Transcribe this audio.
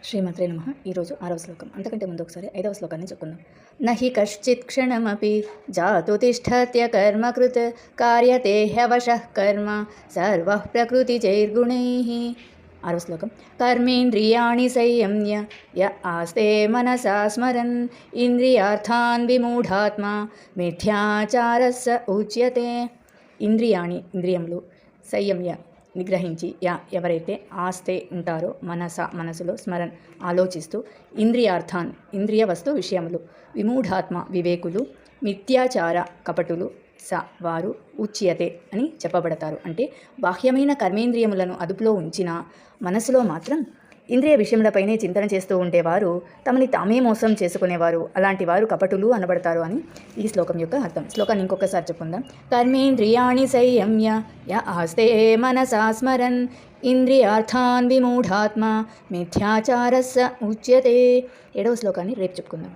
శ్రీమాత్రే నమః. ఈరోజు 6వ శ్లోకం. అంతకంటే ముందు ఒకసారి 5వ శ్లోకాన్ని చెప్పుకుందాం. నహి కశ్చిత్ క్షణమపి జాతు తిష్ఠత్య కర్మకృత్ కార్యతే హ్యవశః కర్మ సర్వః ప్రకృతిజైర్గుణైః. 6వ శ్లోకం. కర్మేంద్రియాణి సంయమ్య య ఆస్తే మనసా స్మరన్ ఇంద్రియార్థాన్ విమూఢాత్మా మిథ్యాచారస్స ఉచ్యతే. ఇంద్రియములు సంయమ్య నిగ్రహించి ఎవరైతే ఆస్తే ఉంటారో మనసులో స్మరణ్ ఆలోచిస్తూ ఇంద్రియార్థాన్ ఇంద్రియ వస్తు విషయములు విమూఢాత్మ వివేకులు మిథ్యాచార కపటులు వారు ఉచ్యతే అని చెప్పబడతారు. అంటే బాహ్యమైన కర్మేంద్రియములను అదుపులో ఉంచిన మనసులో మాత్రం ఇంద్రియ విషయములపైనే చింతన చేస్తూ ఉండేవారు తమని తామే మోసం చేసుకునేవారు, అలాంటి వారు కపటులు అనబడతారు అని ఈ శ్లోకం యొక్క అర్థం. శ్లోకాన్ని ఇంకొకసారి చెప్పుకుందాం. కర్మేంద్రియాణి సంయమ్య య ఆస్తే మనసా స్మరన్ ఇంద్రియార్థాన్ విమూఢాత్మ మిథ్యాచారస్స ఉచ్యతే. 7వ శ్లోకాన్ని రేపు చెప్పుకుందాం.